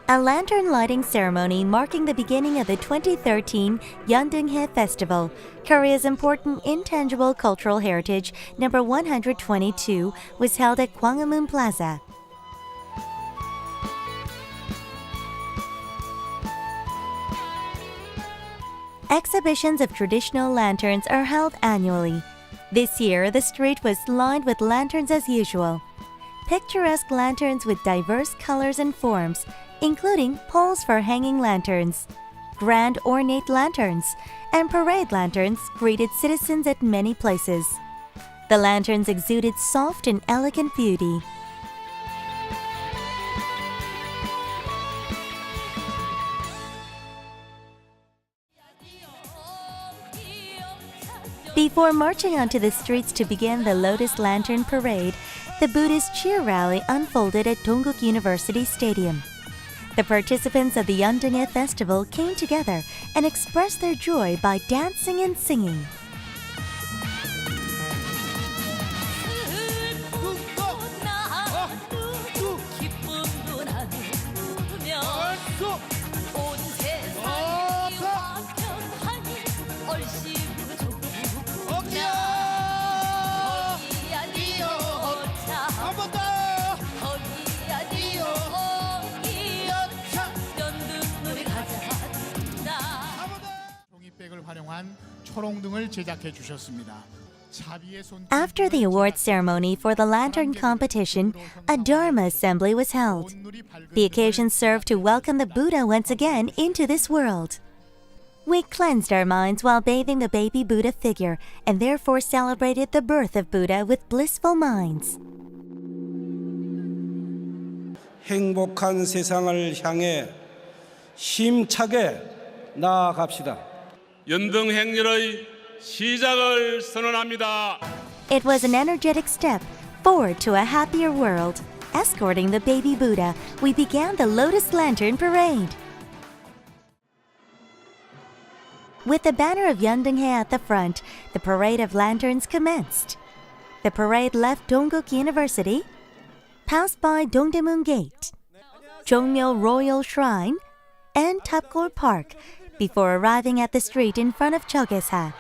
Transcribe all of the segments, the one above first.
A lantern lighting ceremony marking the beginning of the 2013 Deung Festival, Korea's important intangible cultural heritage number 122, was held at Gwanghwamun Plaza. Exhibitions of traditional lanterns are held annually. This year, the street was lined with lanterns as usual. Picturesque lanterns with diverse colors and forms, including poles for hanging lanterns, grand ornate lanterns, and parade lanterns greeted citizens at many places. The lanterns exuded soft and elegant beauty. Before marching onto the streets to begin the Lotus Lantern Parade, the Buddhist cheer rally unfolded at Dongguk University Stadium. The participants of the Deung Festival came together and expressed their joy by dancing and singing. After the award ceremony for the lantern competition, a Dharma assembly was held. The occasion served to welcome the Buddha once again into this world. We cleansed our minds while bathing the baby Buddha figure and therefore celebrated the birth of Buddha with blissful minds. 행복한 세상을 향해 힘차게 나아갑시다. 연등 행렬의 시작을 선언합니다. It was an energetic step forward to a happier world. Escorting the baby Buddha, we began the Lotus Lantern Parade. With the banner of Deung at the front, the parade of lanterns commenced. The parade left Dongguk University, passed by Dongdaemun Gate, Jongno Royal Shrine, and Tapgol Park, before arriving at the street in front of Jogye-sa.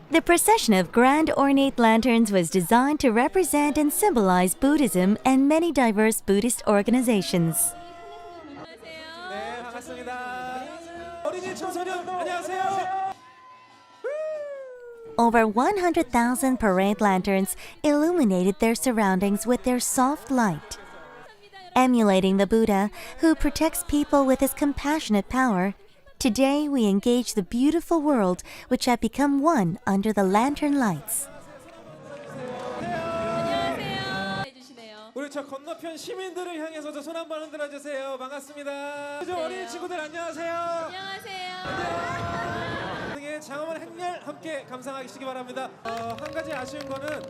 The procession of grand ornate lanterns was designed to represent and symbolize Buddhism and many diverse Buddhist organizations. Over 100,000 parade lanterns illuminated their surroundings with their soft light. Emulating the Buddha, who protects people with his compassionate power, today we engage the beautiful world which had become one under the lantern lights. 우리 저 건너편 시민들을 향해서 손 한번 흔들어 주세요. 반갑습니다. 어린이 친구들 안녕하세요. 안녕하세요. 장엄한 행렬 함께 감상하시기 바랍니다. 한 가지 아쉬운 거는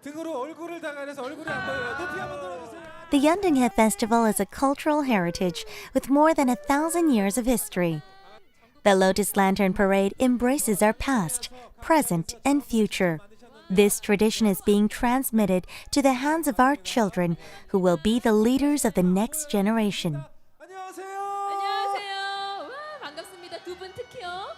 등으로 얼굴을 다가려서 얼굴이 안 보여요. 높이 한번 들어주세요. The Deung Festival is a cultural heritage with more than 1,000 years of history. The Lotus Lantern Parade embraces our past, present, and future. This tradition is being transmitted to the hands of our children, who will be the leaders of the next generation. 안녕하세요. 와, 반갑습니다. 두 분 특히요.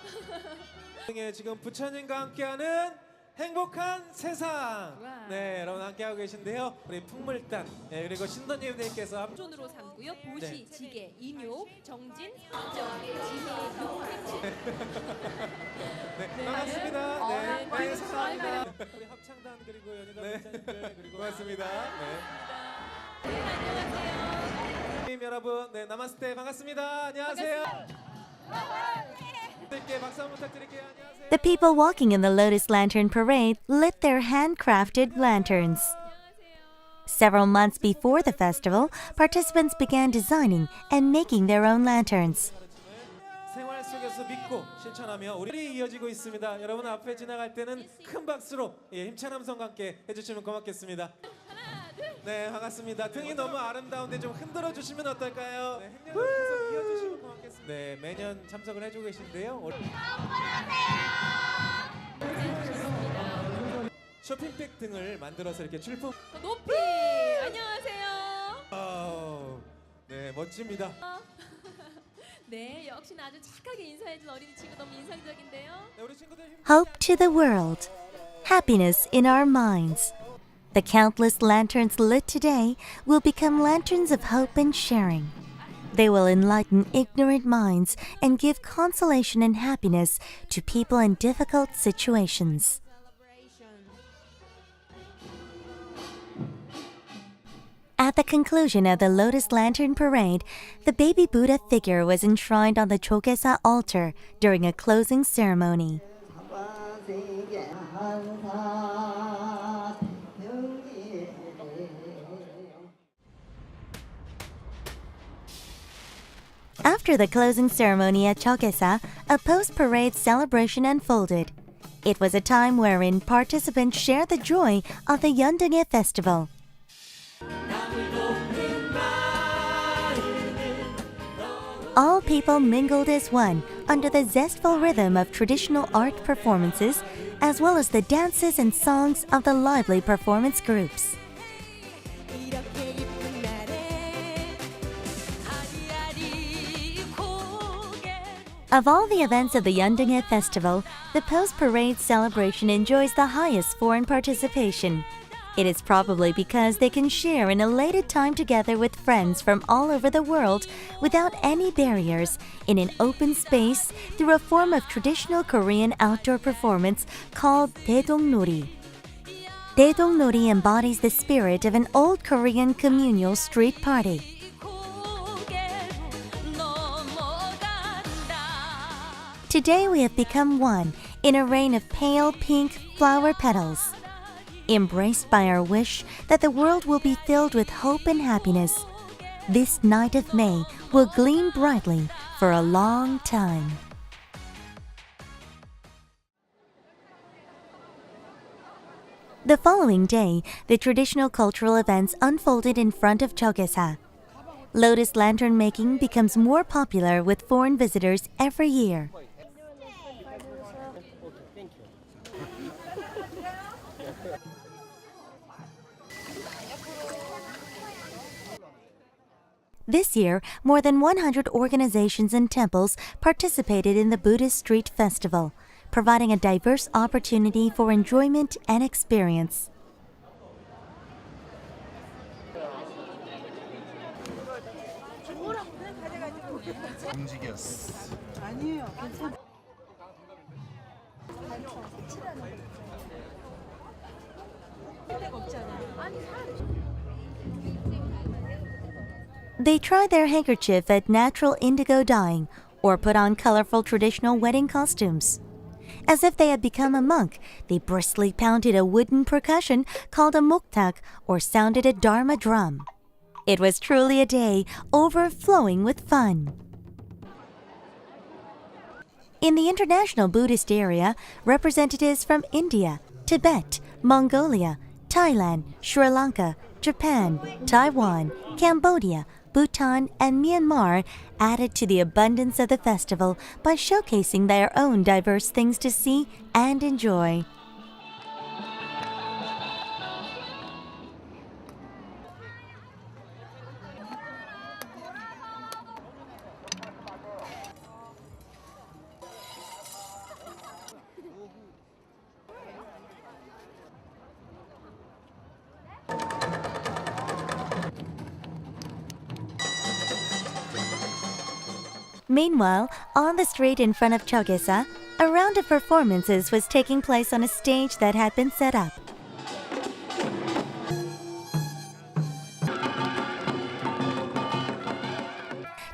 지금 부처님과 함께하는 행복한 세상. 네, 여러분 함께하고 계신데요. 우리 풍물단 그리고 신도님들께서 손으로 삼고요. 보시, 지게, 인요, 정진, 상정, 지혜, 욕행진. 네, 반갑습니다. 네, 감사합니다. 우리 합창단 그리고 연희단 목사님들 그리고 고맙습니다. 네. 안녕하세요. 여러분, 네, 나마스테 반갑습니다. 안녕하세요. The people walking in the Lotus Lantern Parade lit their handcrafted lanterns. Several months before the festival, participants began designing and making their own lanterns. 생활 속에서 믿고 실천하며 우리 이어지고 있습니다. 여러분 앞에 지나갈 때는 큰 박수로 힘찬 함성과 함께 해주시면 고맙겠습니다. 하나, 네, 반갑습니다. 등이 너무 아름다운데 좀 흔들어 주시면 어떨까요? 네, 행렬 계속 이어주시면 고맙겠습니다. 네, 매년 참석을 해주고 계신데요. 쇼핑백 등을 만들어서 이렇게 출품. 더 높이. 안녕하세요. 네, 멋집니다. 네, 역시나 아주 착하게 인사해준 어린이 친구 너무 인상적인데요. 네, 우리 친구들 Hope to the world. Happiness in our minds. The countless lanterns lit today will become lanterns of hope and sharing. They will enlighten ignorant minds and give consolation and happiness to people in difficult situations. At the conclusion of the Lotus Lantern Parade, the baby Buddha figure was enshrined on the Jogye-sa altar during a closing ceremony. After the closing ceremony at Jogye-sa, a post-parade celebration unfolded. It was a time wherein participants shared the joy of the Yeondeung festival. All people mingled as one under the zestful rhythm of traditional art performances, as well as the dances and songs of the lively performance groups. Of all the events of the Yeondeung Festival, the post-parade celebration enjoys the highest foreign participation. It is probably because they can share an elated time together with friends from all over the world without any barriers in an open space through a form of traditional Korean outdoor performance called Deung. Deung embodies the spirit of an old Korean communal street party. Today we have become one in a rain of pale pink flower petals, embraced by our wish that the world will be filled with hope and happiness. This night of May will gleam brightly for a long time. The following day, the traditional cultural events unfolded in front of Jogye-sa. Lotus lantern making becomes more popular with foreign visitors every year. This year, more than 100 organizations and temples participated in the Buddhist Street Festival, providing a diverse opportunity for enjoyment and experience. They try their handkerchief at natural indigo dyeing or put on colorful traditional wedding costumes. As if they had become a monk, they briskly pounded a wooden percussion called a moktak or sounded a dharma drum. It was truly a day overflowing with fun. In the international Buddhist area, representatives from India, Tibet, Mongolia, Thailand, Sri Lanka, Japan, Taiwan, Cambodia, Bhutan, and Myanmar added to the abundance of the festival by showcasing their own diverse things to see and enjoy. Meanwhile, on the street in front of Jogye-sa, a round of performances was taking place on a stage that had been set up.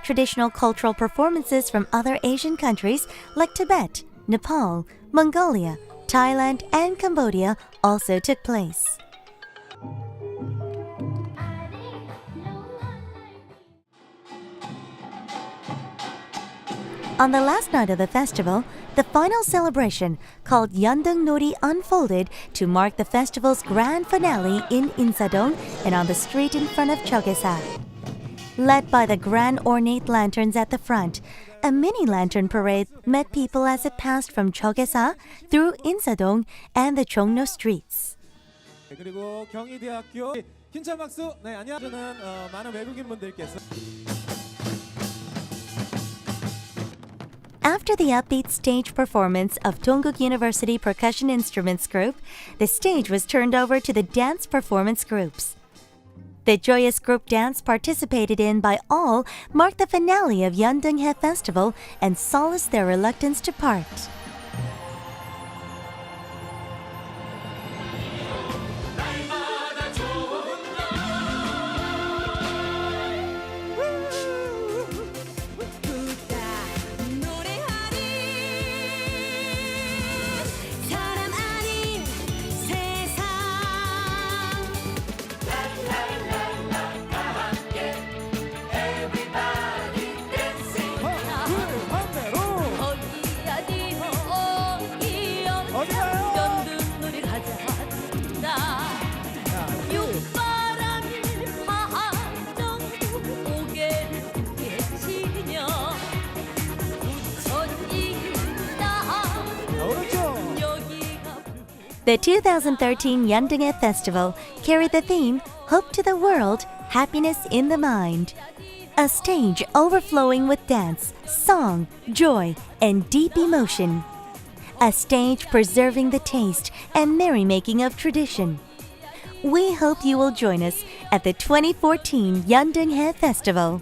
Traditional cultural performances from other Asian countries like Tibet, Nepal, Mongolia, Thailand, and Cambodia also took place. On the last night of the festival, the final celebration, called Yeondeung Nori, unfolded to mark the festival's grand finale in Insadong and on the street in front of Jogye-sa. Led by the grand ornate lanterns at the front, a mini lantern parade met people as it passed from Jogye-sa through Insadong and the Jongno streets. 그리고 경희대학교 힘찬 박수. 네, 안녕하세요. 많은 외국인 분들께서 After the upbeat stage performance of Dongguk University Percussion Instruments Group, the stage was turned over to the dance performance groups. The joyous group dance participated in by all marked the finale of Yeondeung Festival and solaced their reluctance to part. The 2013 Yeondeung Festival carried the theme Hope to the World, Happiness in the Mind. A stage overflowing with dance, song, joy, and deep emotion. A stage preserving the taste and merrymaking of tradition. We hope you will join us at the 2014 Yeondeung Festival.